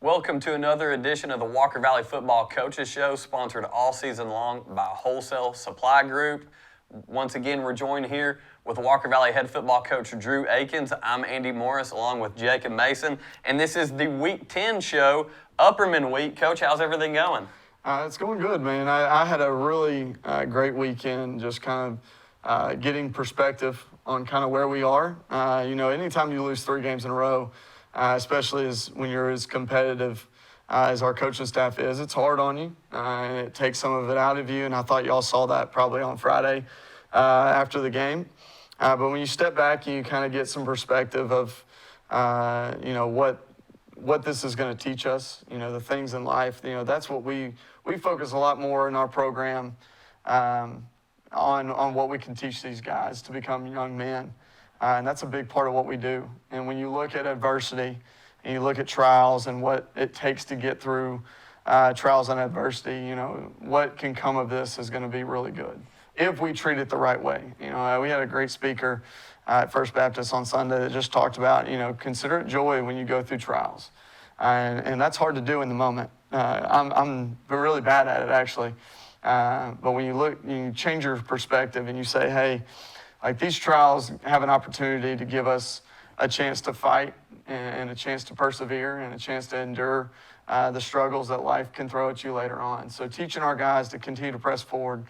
Welcome to another edition of the Walker Valley Football Coaches Show, sponsored all season long by Wholesale Supply Group. Once again, we're joined here with Walker Valley head football coach Drew Akins. I'm Andy Morris along with Jacob Mason, and this is the Week 10 show, Upperman Week. Coach, how's everything going? It's going good, man. I had a really great weekend, just kind of getting perspective on kind of where we are. Anytime you lose 3 games in a row, especially when you're as competitive as our coaching staff is, it's hard on you, and it takes some of it out of you. And I thought y'all saw that probably on Friday after the game. But when you step back and you kind of get some perspective of, what this is going to teach us, the things in life, that's what we focus a lot more in our program on what we can teach these guys to become young men. And that's a big part of what we do. And when you look at adversity and you look at trials and what it takes to get through trials and adversity, what can come of this is going to be really good if we treat it the right way. We had a great speaker at First Baptist on Sunday that just talked about, consider it joy when you go through trials. And that's hard to do in the moment. I'm really bad at it, actually. But when you change your perspective and you say, hey, like these trials have an opportunity to give us a chance to fight and a chance to persevere and a chance to endure the struggles that life can throw at you later on. So teaching our guys to continue to press forward.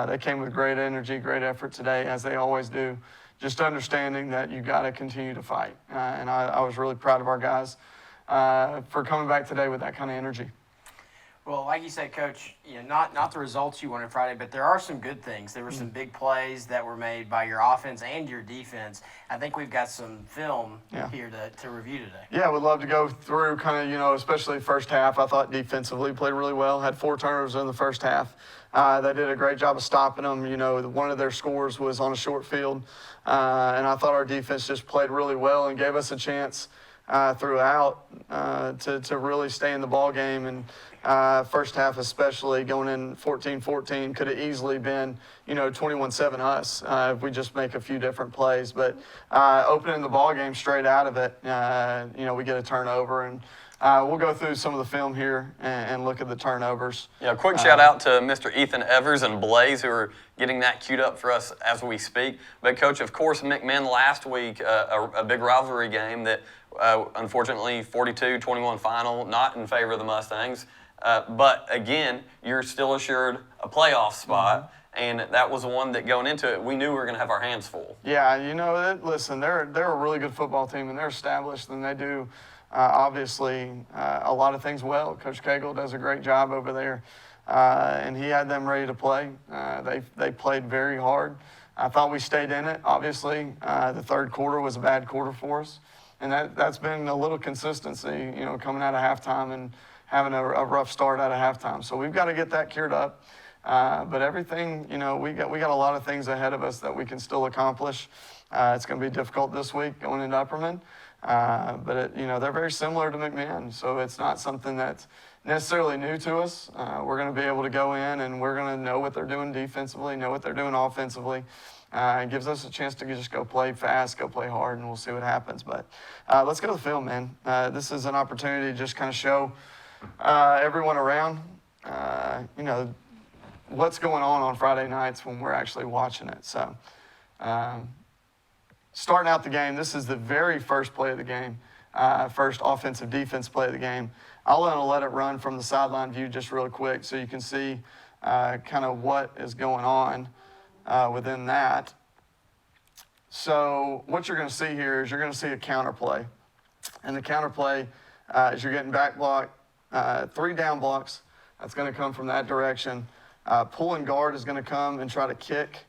They came with great energy, great effort today, as they always do. Just understanding that you got to continue to fight. And I was really proud of our guys for coming back today with that kind of energy. Well, like you said, Coach, not the results you wanted Friday, but there are some good things. There were some big plays that were made by your offense and your defense. I think we've got some film here to review today. Yeah, we'd love to go through kind of, especially first half. I thought defensively played really well, had 4 turnovers in the first half. They did a great job of stopping them. One of their scores was on a short field, and I thought our defense just played really well and gave us a chance throughout to really stay in the ball game. And first half especially, going in 14-14, could have easily been 21-7 us if we just make a few different plays. But opening the ball game straight out of it, we get a turnover. And we'll go through some of the film here and look at the turnovers. Yeah, quick shout out to Mr. Ethan Evers and Blaze, who are getting that queued up for us as we speak. But, Coach, of course, McMinn last week, a big rivalry game that, unfortunately, 42-21 final, not in favor of the Mustangs. But, again, you're still assured a playoff spot. Mm-hmm. And that was the one that going into it, we knew we were going to have our hands full. Yeah, listen, they're a really good football team, and they're established, and they do obviously a lot of things well. Coach Cagle does a great job over there, and he had them ready to play. They played very hard. I thought we stayed in it. Obviously, the third quarter was a bad quarter for us, and that's been a little consistency, coming out of halftime and having a rough start out of halftime. So we've got to get that cured up. But everything, we got a lot of things ahead of us that we can still accomplish. It's going to be difficult this week going into Upperman. But they're very similar to McMinn, so it's not something that's necessarily new to us. We're going to be able to go in and we're going to know what they're doing defensively, know what they're doing offensively. It gives us a chance to just go play fast, go play hard, and we'll see what happens. But let's go to the film, man. This is an opportunity to just kind of show everyone around, what's going on Friday nights when we're actually watching it. So starting out the game, this is the very first play of the game, first offensive defense play of the game. I'll let it run from the sideline view just real quick so you can see kind of what is going on within that. So what you're going to see here is you're going to see a counter play. And the counter play is you're getting back block, 3 down blocks. That's going to come from that direction. Pulling guard is going to come and try to kick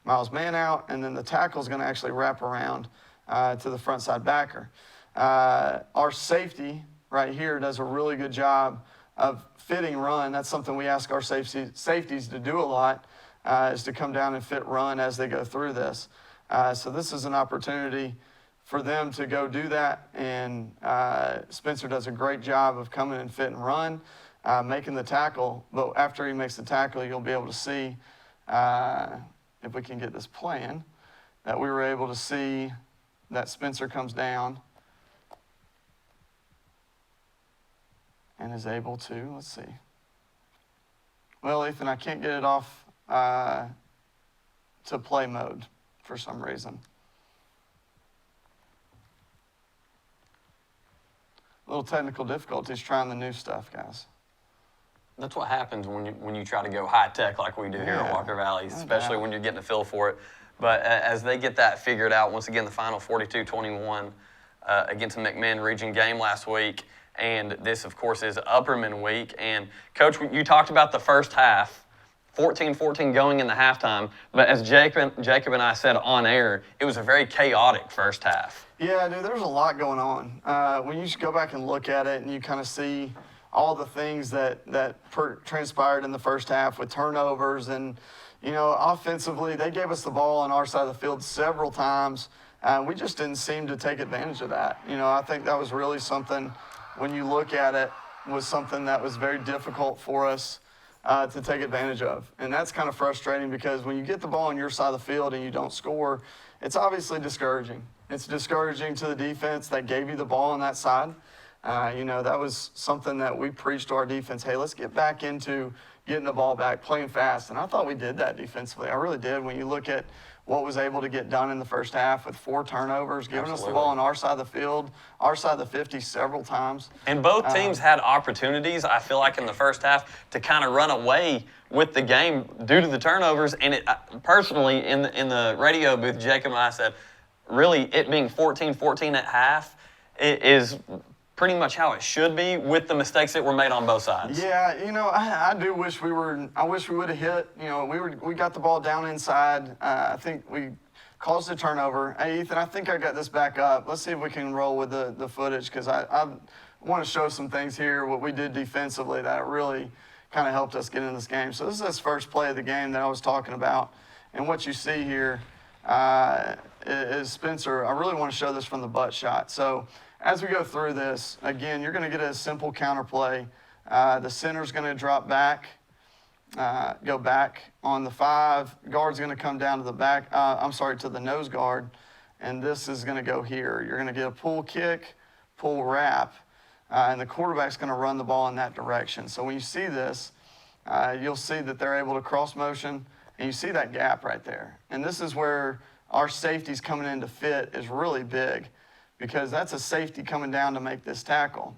Miles' man out, and then the tackle is going to actually wrap around to the front side backer. Our safety right here does a really good job of fitting run. That's something we ask our safeties to do a lot, is to come down and fit run as they go through this. So this is an opportunity for them to go do that, and Spencer does a great job of coming and fit and run, making the tackle. But after he makes the tackle, you'll be able to see, if we can get this playing, that we were able to see that Spencer comes down and is able to, let's see. Well, Ethan, I can't get it off to play mode for some reason. Little technical difficulties trying the new stuff, guys. That's what happens when you try to go high tech like we do here in Walker Valley, especially when you're getting a feel for it. But as they get that figured out, once again, the final 42-21 against the McMinn Region game last week, and this, of course, is Upperman week. And Coach, you talked about the first half, 14-14 going in the halftime. But as Jacob and I said on air, it was a very chaotic first half. Yeah, dude, there's a lot going on. When you go back and look at it and you kind of see all the things that transpired in the first half with turnovers and, offensively, they gave us the ball on our side of the field several times. We just didn't seem to take advantage of that. I think that was really something, when you look at it, was something that was very difficult for us to take advantage of. And that's kind of frustrating because when you get the ball on your side of the field and you don't score, it's obviously discouraging. It's discouraging to the defense that gave you the ball on that side. That was something that we preached to our defense. Hey, let's get back into getting the ball back, playing fast. And I thought we did that defensively. I really did. When you look at what was able to get done in the first half with 4 turnovers, giving us the ball on our side of the field, our side of the 50 several times. And both teams had opportunities, I feel like, in the first half to kind of run away with the game due to the turnovers. And personally, in the radio booth, Jacob and I said, really, it being 14-14 at half is pretty much how it should be with the mistakes that were made on both sides. Yeah, I do wish I wish we would have hit. We got the ball down inside. I think we caused a turnover. Hey, Ethan, I think I got this back up. Let's see if we can roll with the footage because I want to show some things here, what we did defensively that really kind of helped us get in this game. So this is his first play of the game that I was talking about. And what you see here is Spencer. I really want to show this from the butt shot. So as we go through this, again, you're going to get a simple counter play. The center's going to drop back, go back on the 5. Guard's going to come down to the back, to the nose guard, and this is going to go here. You're going to get a pull kick, pull wrap, and the quarterback's going to run the ball in that direction. So when you see this, you'll see that they're able to cross motion, and you see that gap right there. And this is where our safety's coming in to fit is really big, because that's a safety coming down to make this tackle.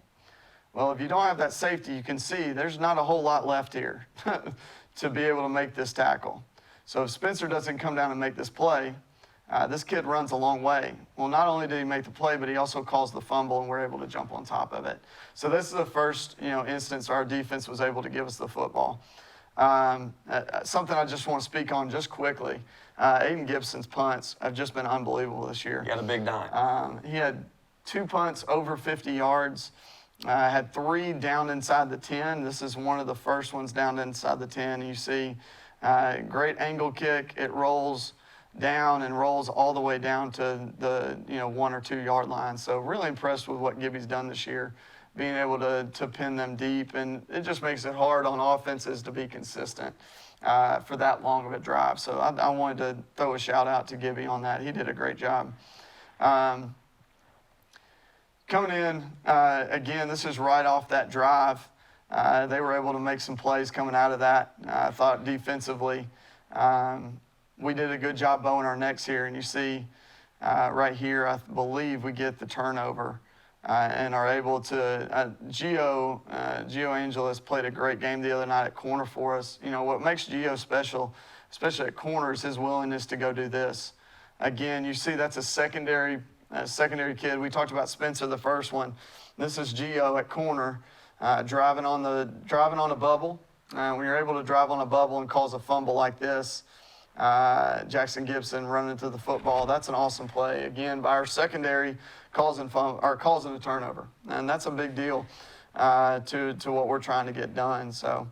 Well, if you don't have that safety, you can see there's not a whole lot left here to be able to make this tackle. So if Spencer doesn't come down and make this play, this kid runs a long way. Well, not only did he make the play, but he also caused the fumble, and we're able to jump on top of it. So this is the first instance our defense was able to give us the football. Something I just want to speak on just quickly. Aiden Gibson's punts have just been unbelievable this year. He had a big dime. He had 2 punts over 50 yards, had 3 down inside the 10. This is one of the first ones down inside the 10. You see great angle kick. It rolls down and rolls all the way down to the 1 or 2 yard line. So really impressed with what Gibby's done this year, being able to pin them deep. And it just makes it hard on offenses to be consistent for that long of a drive. So I wanted to throw a shout out to Gibby on that. He did a great job. Coming in, again, this is right off that drive. They were able to make some plays coming out of that. I thought defensively, we did a good job bowing our necks here. And you see right here, I believe we get the turnover and are able to, Gio Angeles played a great game the other night at corner for us. What makes Gio special, especially at corner, is his willingness to go do this. Again, you see that's a secondary kid. We talked about Spencer, the first one. This is Gio at corner, driving on a bubble. When you're able to drive on a bubble and cause a fumble like this, Jackson Gibson running to the football, that's an awesome play. Again, by our secondary causing a turnover, and that's a big deal to what we're trying to get done. So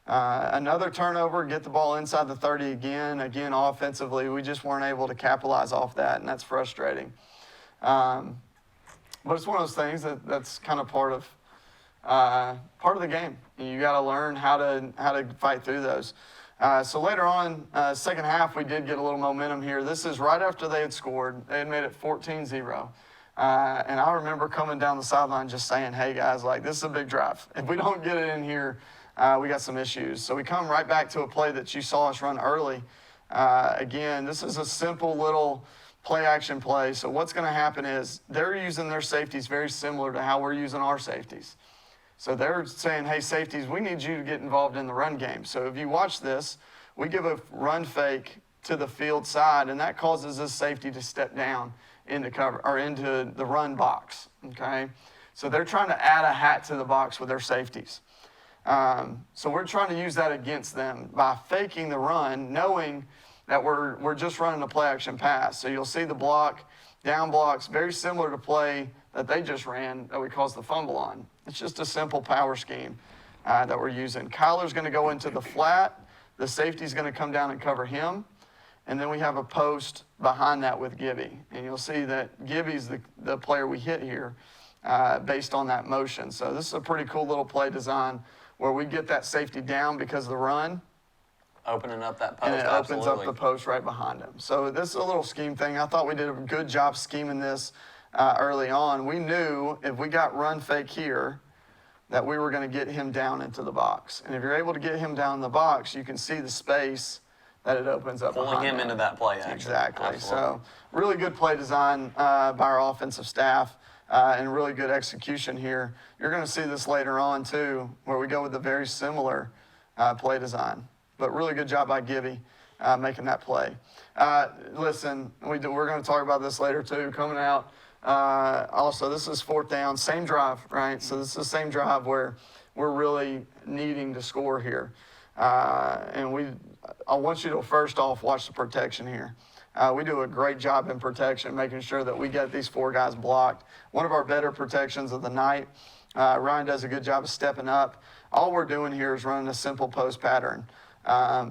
another turnover, get the ball inside the 30 again. Again, offensively, we just weren't able to capitalize off that, and that's frustrating. But it's one of those things that's kind of part of the game. You got to learn how to fight through those. So later on, second half, we did get a little momentum here. This is right after they had scored. They had made it 14-0. And I remember coming down the sideline just saying, hey, guys, like, this is a big drive. If we don't get it in here, we got some issues. So we come right back to a play that you saw us run early. Again, this is a simple little play action play. So what's going to happen is they're using their safeties very similar to how we're using our safeties. So they're saying, hey, safeties, we need you to get involved in the run game. So if you watch this, we give a run fake to the field side, and that causes this safety to step down into cover or into the run box. Okay, so they're trying to add a hat to the box with their safeties. So we're trying to use that against them by faking the run, knowing that we're just running a play action pass. So you'll see the block, down blocks, very similar to play that they just ran that we caused the fumble on. It's just a simple power scheme that we're using. Kyler's going to go into the flat. The safety's going to come down and cover him. And then we have a post behind that with Gibby. And you'll see that Gibby's the player we hit here based on that motion. So this is a pretty cool little play design where we get that safety down because of the run. Opening up that post, And it opens absolutely. up the post right behind him. So this is a little scheme thing. I thought we did a good job scheming this early on. We knew if we got run fake here that we were going to get him down into the box. And if you're able to get him down in the box, you can see the space that it opens up Pulling behind him into that play action. Exactly. Absolutely. So really good play design by our offensive staff and really good execution here. You're going to see this later on too, where we go with a very similar play design. But really good job by Gibby making that play. Listen, we're going to talk about this later too, coming out. Also, this is fourth down, same drive, right? So this is the same drive where we're really needing to score here. I want you to first off watch the protection here. We do a great job in protection, making sure that we get these four guys blocked. One of our better protections of the night. Ryan does a good job of stepping up. All we're doing here is running a simple post pattern.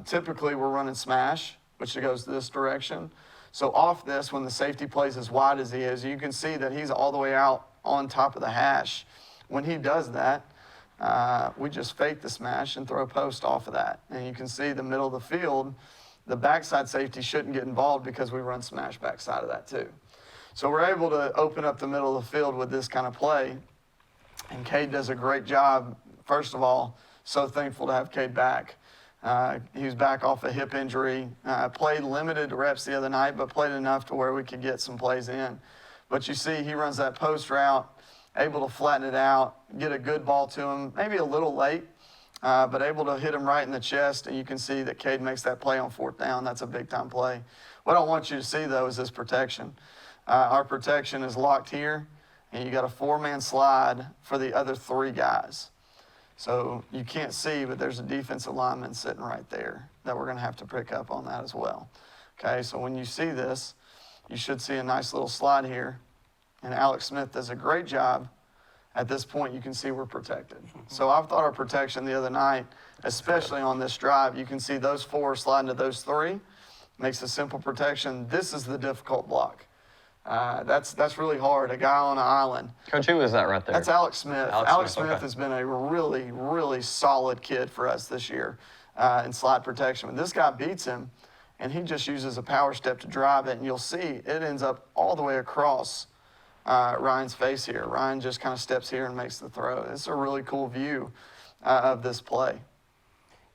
Typically, we're running smash, which goes this direction. So off this, when the safety plays as wide as he is, you can see that he's all the way out on top of the hash. When he does that, we just fake the smash and throw a post off of that. And you can see the middle of the field, the backside safety shouldn't get involved because we run smash backside of that too. So we're able to open up the middle of the field with this kind of play. And Cade does a great job. First of all, so thankful to have Cade back. He was back off a hip injury, played limited reps the other night, but played enough to where we could get some plays in. But you see he runs that post route, able to flatten it out, get a good ball to him, maybe a little late, but able to hit him right in the chest. And you can see that Cade makes that play on fourth down. That's a big-time play. What I want you to see, though, is this protection. Our protection is locked here, and you got a four-man slide for the other three guys. So you can't see, but there's a defensive lineman sitting right there that we're going to have to pick up on that as well. Okay, so when you see this, you should see a nice little slide here. And Alex Smith does a great job. At this point, you can see we're protected. So I thought our protection the other night, especially on this drive, you can see those four sliding to those three. Makes a simple protection. This is the difficult block. That's really hard, a guy on an island. Coach, who is that right there? That's Alex Smith. Alex Smith okay. has been a really, really solid kid for us this year in slide protection. When this guy beats him, and he just uses a power step to drive it, and you'll see it ends up all the way across Ryan's face here. Ryan just kind of steps here and makes the throw. It's a really cool view of this play.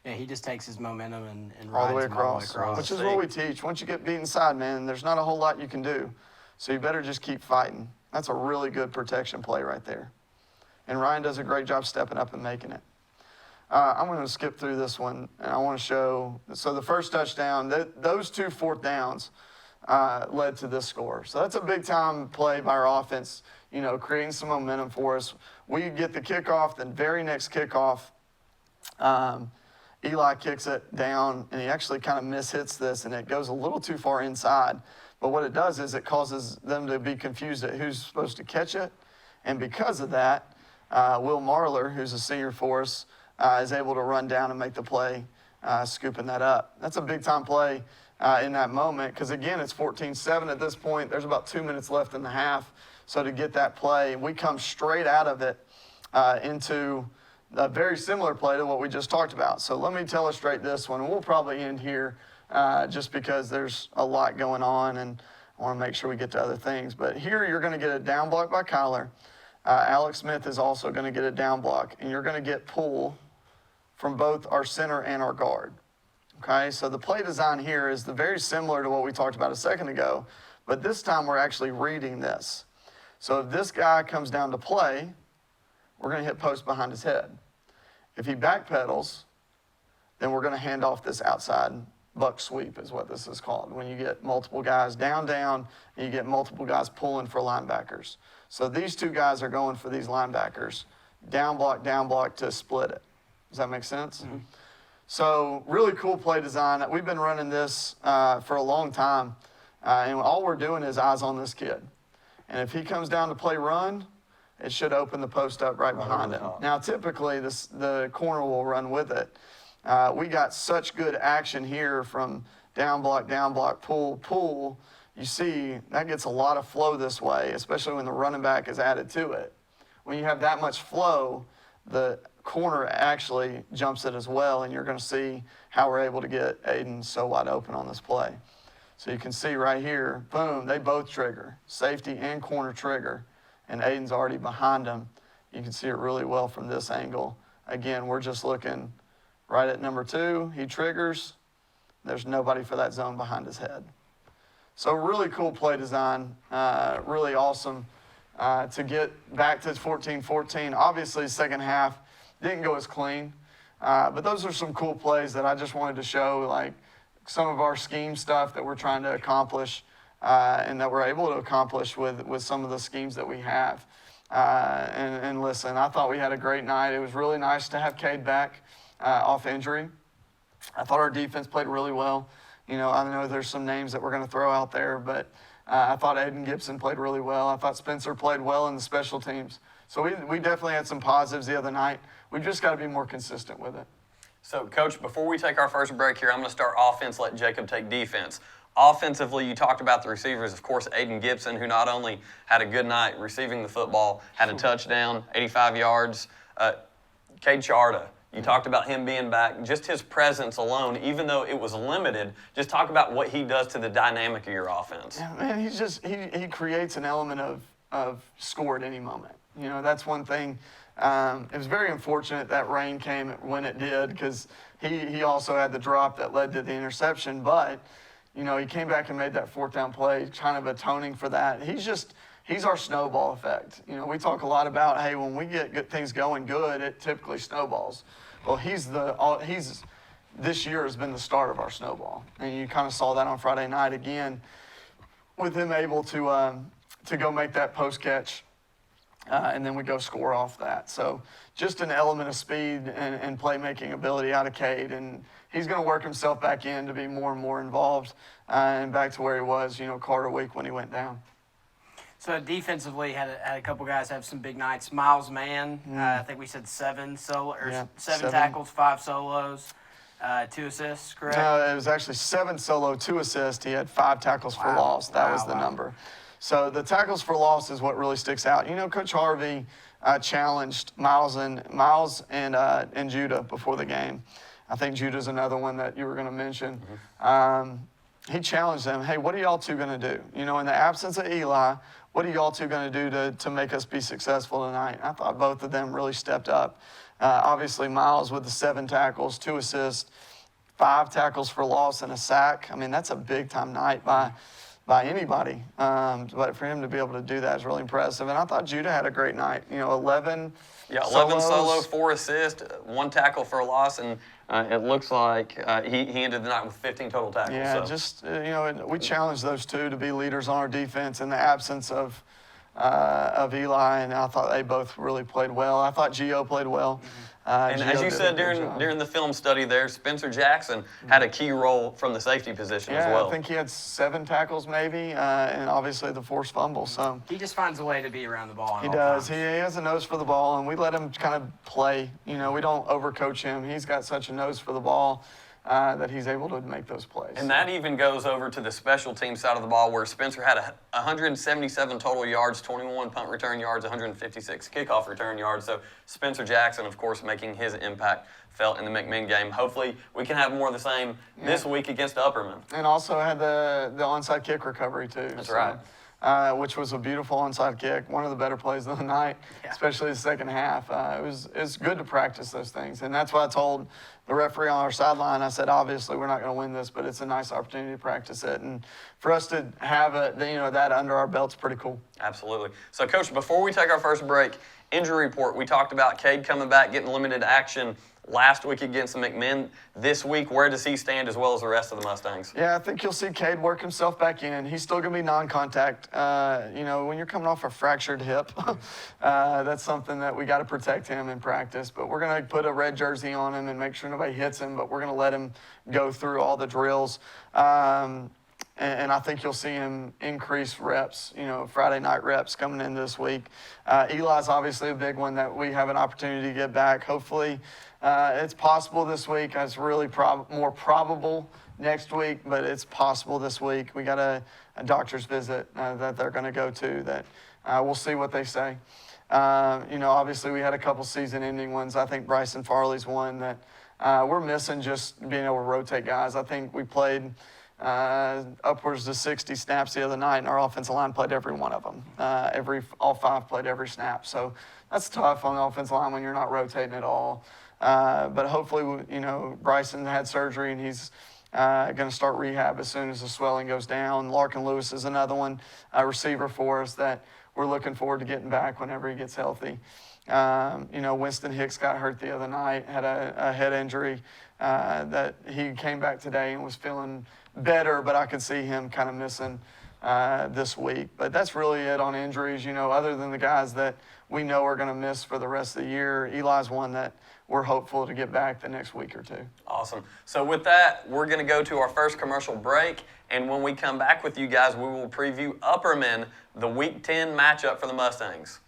Yeah, he just takes his momentum and All the way rides him all the way across, across. which is what we teach. Once you get beat inside, man, there's not a whole lot you can do. So you better just keep fighting. That's a really good protection play right there. And Ryan does a great job stepping up and making it. I'm going to skip through this one, and I want to show. So the first touchdown, those two fourth downs led to this score. So that's a big-time play by our offense, creating some momentum for us. We get the kickoff, the very next kickoff, Eli kicks it down, and he actually kind of mishits this, and it goes a little too far inside. But what it does is it causes them to be confused at who's supposed to catch it. And because of that, Will Marler, who's a senior for us, is able to run down and make the play, scooping that up. That's a big-time play in that moment because, again, it's 14-7 at this point. There's about 2 minutes left in the half. So to get that play, we come straight out of it into a very similar play to what we just talked about. So let me illustrate this one. We'll probably end here just because there's a lot going on, and I want to make sure we get to other things. But here you're going to get a down block by Kyler. Alex Smith is also going to get a down block, and you're going to get pull from both our center and our guard. Okay, so the play design here is very similar to what we talked about a second ago, but this time we're actually reading this. So if this guy comes down to play, we're going to hit post behind his head. If he backpedals, then we're going to hand off this outside buck sweep is what this is called, when you get multiple guys down, and you get multiple guys pulling for linebackers. So these two guys are going for these linebackers, down block to split it. Does that make sense? Mm-hmm. So really cool play design. We've been running this for a long time, and all we're doing is eyes on this kid. And if he comes down to play run, it should open the post up right behind him. Now, typically, the corner will run with it. We got such good action here from down block, pull. You see, that gets a lot of flow this way, especially when the running back is added to it. When you have that much flow, the corner actually jumps it as well, and you're going to see how we're able to get Aiden so wide open on this play. So you can see right here, boom, they both trigger. Safety and corner trigger, and Aiden's already behind him. You can see it really well from this angle. Again, we're just looking right at number 2. He triggers. There's nobody for that zone behind his head. So really cool play design, really awesome to get back to 14-14. Obviously, second half didn't go as clean, but those are some cool plays that I just wanted to show, like some of our scheme stuff that we're trying to accomplish and that we're able to accomplish with some of the schemes that we have. And listen, I thought we had a great night. It was really nice to have Cade back off injury. I thought our defense played really well. You know, I know there's some names that we're going to throw out there, but I thought Aiden Gibson played really well. I thought Spencer played well in the special teams. So we definitely had some positives the other night. We've just got to be more consistent with it. So, Coach, before we take our first break here, I'm going to start offense, let Jacob take defense. Offensively, you talked about the receivers. Of course, Aiden Gibson, who not only had a good night receiving the football, had a touchdown, 85 yards. Cade Charda, you talked about him being back. Just his presence alone, even though it was limited, just talk about what he does to the dynamic of your offense. Yeah, man, he's just he creates an element of score at any moment. You know, that's one thing. It was very unfortunate that rain came when it did, because he also had the drop that led to the interception. But, you know, he came back and made that fourth down play, kind of atoning for that. He's our snowball effect. You know, we talk a lot about, hey, when we get good things going good, it typically snowballs. Well, this year has been the start of our snowball. And you kind of saw that on Friday night again with him able to go make that post catch. And then we go score off that. So just an element of speed and playmaking ability out of Cade. And he's going to work himself back in to be more and more involved and back to where he was, you know, Carter week when he went down. So defensively, had a couple guys have some big nights. Miles Mann, I think we said seven tackles, 5 solos, 2 assists, correct? It was actually 7 solo, 2 assists. He had 5 tackles for loss. That was the number. So the tackles for loss is what really sticks out. You know, Coach Harvey challenged Miles and Judah before the game. I think Judah's another one that you were going to mention. Mm-hmm. He challenged them, hey, what are y'all two going to do? You know, in the absence of Eli, what are y'all two going to do to make us be successful tonight? I thought both of them really stepped up. Obviously, Miles with the 7 tackles, 2 assists, 5 tackles for loss, and a sack. I mean, that's a big-time night by anybody. But for him to be able to do that is really impressive. And I thought Judah had a great night. You know, 11 solo, 4 assists, 1 tackle for a loss, and it looks like he ended the night with 15 total tackles. Yeah, you know, we challenged those two to be leaders on our defense in the absence of Eli, and I thought they both really played well. I thought Gio played well. And as you said during the film study there, Spencer Jackson had a key role from the safety position as well. I think he had 7 tackles maybe, and obviously the forced fumble. So he just finds a way to be around the ball. He does. He has a nose for the ball, and we let him kind of play. You know, we don't overcoach him. He's got such a nose for the ball, that he's able to make those plays. And that even goes over to the special team side of the ball, where Spencer had 177 total yards, 21 punt return yards, 156 kickoff return yards. So Spencer Jackson, of course, making his impact felt in the McMinn game. Hopefully we can have more of the same this week against Upperman. And also had the onside kick recovery too. That's right. Which was a beautiful onside kick, one of the better plays of the night, especially the second half. It's good to practice those things, and that's why I told the referee on our sideline. I said, obviously we're not going to win this, but it's a nice opportunity to practice it, and for us to have that under our belt's pretty cool. Absolutely. So, Coach, before we take our first break, injury report. We talked about Cade coming back, getting limited action last week against the McMinn. This week, where does he stand as well as the rest of the Mustangs? Yeah, I think you'll see Cade work himself back in. He's still going to be non-contact. When you're coming off a fractured hip, that's something that we got to protect him in practice. But we're going to put a red jersey on him and make sure nobody hits him, but we're going to let him go through all the drills. And I think you'll see him increase reps, Friday night reps coming in this week. Eli's obviously a big one that we have an opportunity to get back. Hopefully, it's possible this week. It's really more probable next week, but it's possible this week. We got a doctor's visit that they're going to go to that we'll see what they say. Obviously we had a couple season-ending ones. I think Bryson Farley's one that we're missing, just being able to rotate guys. I think we played upwards to 60 snaps the other night, and our offensive line played every one of them. All five played every snap. So that's tough on the offensive line when you're not rotating at all. But hopefully, Bryson had surgery, and he's going to start rehab as soon as the swelling goes down. Larkin Lewis is another one, a receiver for us that we're looking forward to getting back whenever he gets healthy. Winston Hicks got hurt the other night, had a head injury that he came back today and was feeling better, but I could see him kind of missing this week. But that's really it on injuries, other than the guys that we know are going to miss for the rest of the year. Eli's one that we're hopeful to get back the next week or two. Awesome. So with that, we're going to go to our first commercial break, and when we come back with you guys, we will preview Upperman, the Week 10 matchup for the Mustangs.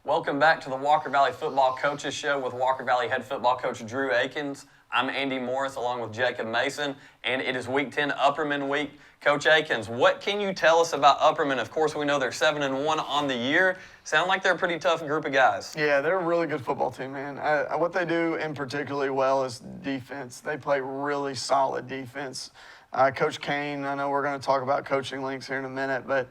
Welcome back to the Walker Valley Football Coaches Show with Walker Valley head football coach Drew Akins. I'm Andy Morris along with Jacob Mason, and it is Week 10 Upperman Week. Coach Akins, what can you tell us about Upperman? Of course, we know they're 7-1 on the year. Sound like they're a pretty tough group of guys. Yeah, they're a really good football team, man. What they do in particularly well is defense. They play really solid defense. Coach Kane, I know we're going to talk about coaching links here in a minute, but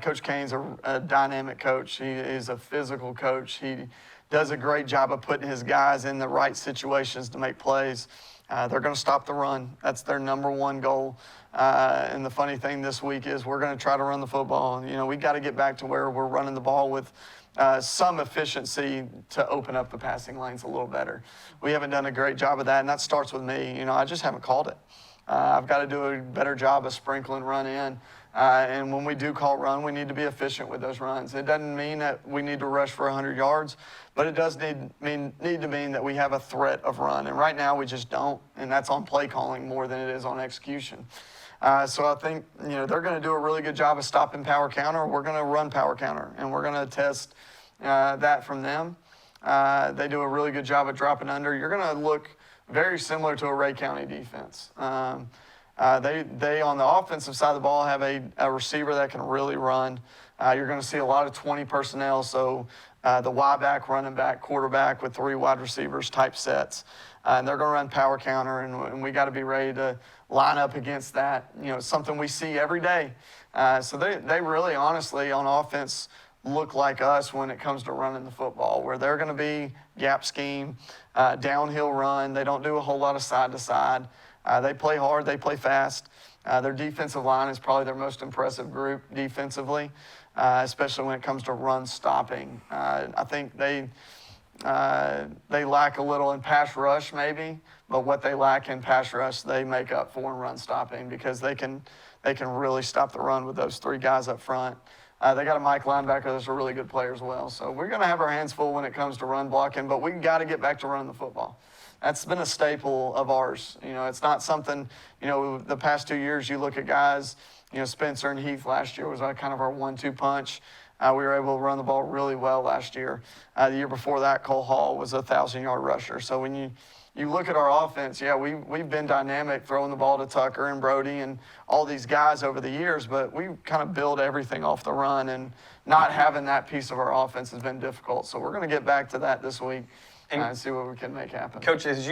Coach Kane's a dynamic coach. He is a physical coach. He does a great job of putting his guys in the right situations to make plays. They're going to stop the run. That's their number one goal. And the funny thing this week is we're going to try to run the football. We got to get back to where we're running the ball with some efficiency to open up the passing lanes a little better. We haven't done a great job of that, and that starts with me. I just haven't called it. I've got to do a better job of sprinkling run in. And when we do call run, we need to be efficient with those runs. It doesn't mean that we need to rush for 100 yards, but it does need to mean that we have a threat of run. And right now we just don't, and that's on play calling more than it is on execution. So I think they're going to do a really good job of stopping power counter. We're going to run power counter, and we're going to test that from them. They do a really good job of dropping under. You're going to look very similar to a Ray County defense. They on the offensive side of the ball have a receiver that can really run. You're going to see a lot of 20 personnel, so the Y-back, running back, quarterback with 3 wide receivers type sets. And they're going to run power counter, and we got to be ready to line up against that. It's something we see every day. So they really, honestly, on offense, look like us when it comes to running the football, where they're going to be gap scheme, downhill run. They don't do a whole lot of side to side. They play hard. They play fast. Their defensive line is probably their most impressive group defensively, especially when it comes to run stopping. I think they lack a little in pass rush maybe, but what they lack in pass rush, they make up for in run stopping because they can really stop the run with those 3 guys up front. They got a Mike linebacker that's a really good player as well. So we're going to have our hands full when it comes to run blocking, but we got to get back to running the football. that's been a staple of ours. You know, it's not something, you know, the past 2 years you look at guys, you know, Spencer and Heath last year was kind of our 1-2 punch. We were able to run the ball really well last year. The year before that, Cole Hall was a 1,000-yard rusher. So when you look at our offense, yeah, we've been dynamic throwing the ball to Tucker and Brody and all these guys over the years, but we kind of build everything off the run, and not having that piece of our offense has been difficult. So we're going to get back to that this week and see what we can make happen. Coach, as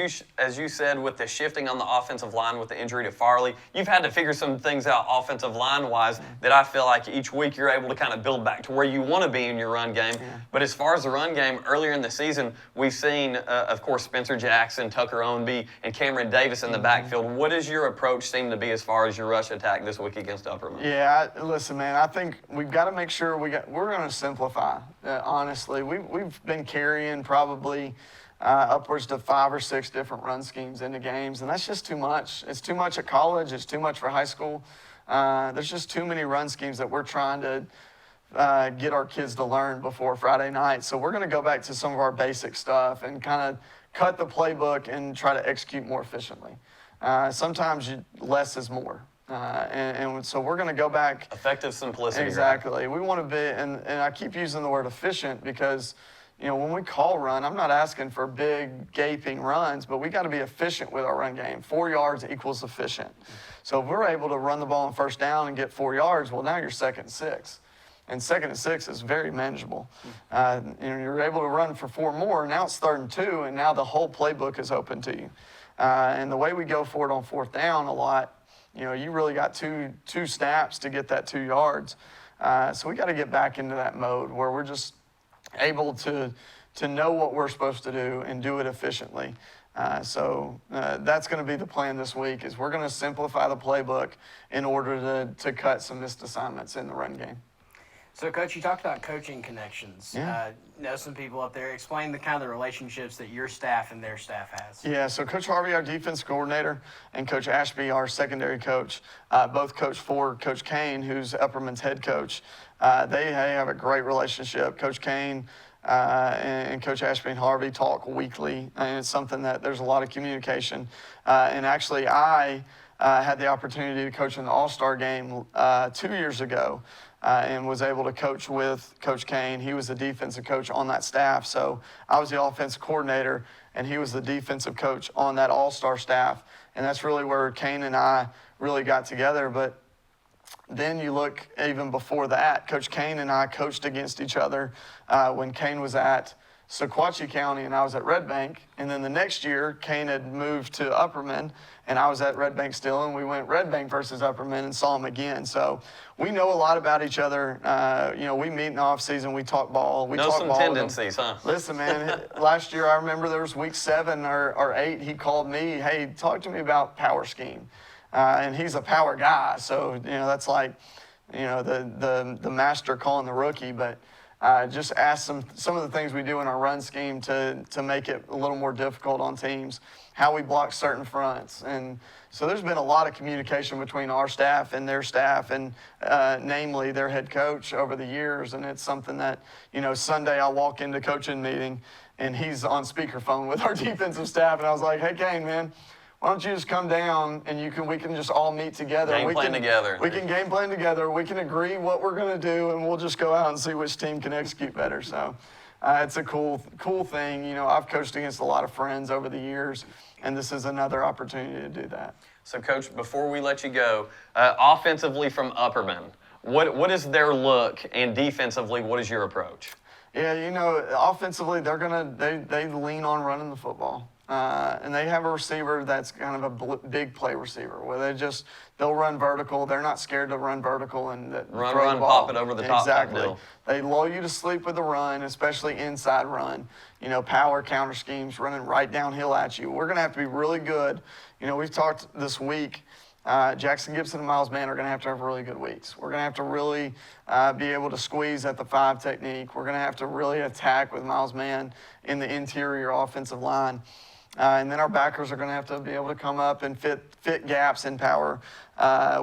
you said, with the shifting on the offensive line with the injury to Farley, you've had to figure some things out offensive line-wise that I feel like each week you're able to kind of build back to where you want to be in your run game. Yeah. But as far as the run game, earlier in the season, we've seen, of course, Spencer Jackson, Tucker Ownby, and Cameron Davis in the backfield. What does your approach seem to be as far as your rush attack this week against Upperman? Yeah, listen, man, I think we've got to make sure we're going to simplify. Honestly, we've been carrying probably upwards to 5 or 6 different run schemes into games, and that's just too much. It's too much at college. It's too much for high school. There's just too many run schemes that we're trying to get our kids to learn before Friday night. So we're going to go back to some of our basic stuff and kind of cut the playbook and try to execute more efficiently. Sometimes less is more. And so we're going to go back. Effective simplicity. Exactly. Right? We want to be, and I keep using the word efficient because, you know, when we call run, I'm not asking for big gaping runs, but we got to be efficient with our run game. 4 yards equals efficient. So if we're able to run the ball on first down and get 4 yards, well, now you're 2nd and 6. And 2nd and 6 is very manageable. You're able to run for 4 more. Now it's 3rd and 2, and now the whole playbook is open to you. And the way we go for it on 4th down a lot, you know, you really got two snaps to get that 2 yards. So we got to get back into that mode where we're just able to know what we're supposed to do and do it efficiently. So that's going to be the plan this week, is we're going to simplify the playbook in order to cut some missed assignments in the run game. So, Coach, you talked about coaching connections. Yeah. Know some people up there. Explain the kind of the relationships that your staff and their staff has. Yeah, so Coach Harvey, our defense coordinator, and Coach Ashby, our secondary coach, both coach for Coach Kane, who's Upperman's head coach. They have a great relationship. Coach Kane and Coach Ashby and Harvey talk weekly, and it's something that there's a lot of communication. And actually, I had the opportunity to coach in the All-Star game 2 years ago. And was able to coach with Coach Kane. He was the defensive coach on that staff. So I was the offensive coordinator, and he was the defensive coach on that all-star staff. And that's really where Kane and I really got together. But then you look even before that, Coach Kane and I coached against each other when Kane was at Sequatchie County and I was at Red Bank. And then the next year, Kane had moved to Upperman, and I was at Red Bank still, and we went Red Bank versus Upperman and saw him again. So we know a lot about each other. You know, we meet in the off season, we talk ball. We know talk some ball tendencies, huh? Listen, man, last year I remember there was week 7 or 8, he called me, hey, talk to me about power scheme. And he's a power guy, so, you know, that's like, you know, the master calling the rookie, but just ask some of the things we do in our run scheme to make it a little more difficult on teams, how we block certain fronts. And so there's been a lot of communication between our staff and their staff, and namely their head coach over the years. And it's something that, you know, Sunday I'll walk into coaching meeting and he's on speakerphone with our defensive staff. And I was like, hey, Kane, man, why don't you just come down and we can just all meet together. Game plan together. We can game plan together. We can agree what we're going to do, and we'll just go out and see which team can execute better. So it's a cool thing. You know, I've coached against a lot of friends over the years, and this is another opportunity to do that. So, Coach, before we let you go, offensively from Upperman, what is their look, and defensively, what is your approach? Yeah, you know, offensively, they lean on running the football. And they have a receiver that's kind of a big play receiver where they'll run vertical. They're not scared to run vertical and throw the ball. Pop it over the top. Exactly. Deal. They lull you to sleep with the run, especially inside run. You know, power counter schemes running right downhill at you. We're going to have to be really good. You know, we've talked this week. Jackson Gibson and Miles Mann are going to have really good weeks. We're going to have to really be able to squeeze at the 5 technique. We're going to have to really attack with Miles Mann in the interior offensive line. And then our backers are going to have to be able to come up and fit gaps in power,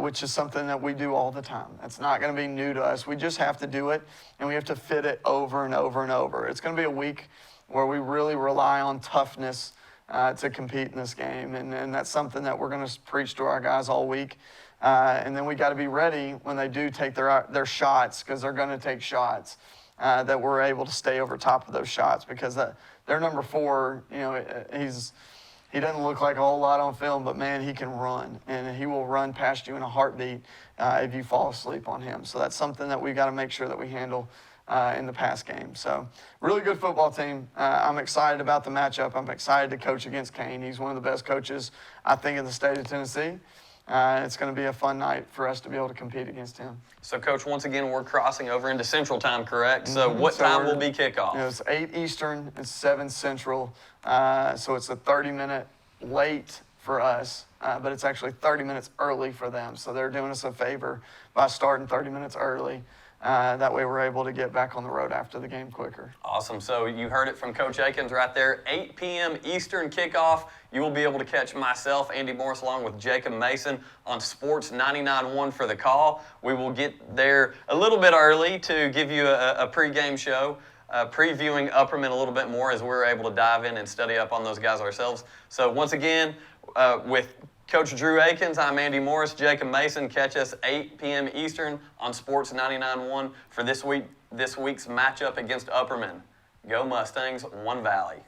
which is something that we do all the time. That's not going to be new to us. We just have to do it, and we have to fit it over and over and over. It's going to be a week where we really rely on toughness to compete in this game. And that's something that we're going to preach to our guys all week. And then we got to be ready when they do take their shots, because they're going to take shots, that we're able to stay over top of those shots, because they're number 4. You know, he doesn't look like a whole lot on film, but man, he can run, and he will run past you in a heartbeat if you fall asleep on him. So that's something that we got to make sure that we handle in the pass game. So really good football team. I'm excited about the matchup. I'm excited to coach against Kane. He's one of the best coaches, I think, in the state of Tennessee. It's going to be a fun night for us to be able to compete against him. So, Coach, once again, we're crossing over into Central Time, correct? So what time will be kickoff? You know, it's 8 Eastern, it's 7 Central. So it's a 30-minute late for us, but it's actually 30 minutes early for them. So they're doing us a favor by starting 30 minutes early. That way we're able to get back on the road after the game quicker. Awesome. So you heard it from Coach Akins right there. 8 p.m. Eastern kickoff. You will be able to catch myself, Andy Morris, along with Jacob Mason on Sports 99.1 for the call. We will get there a little bit early to give you a pregame show, previewing Upperman a little bit more as we're able to dive in and study up on those guys ourselves. So once again, with Coach Drew Akins, I'm Andy Morris. Jacob Mason. Catch us 8 p.m. Eastern on Sports 99.1 for this week's matchup against Upperman. Go Mustangs, One Valley.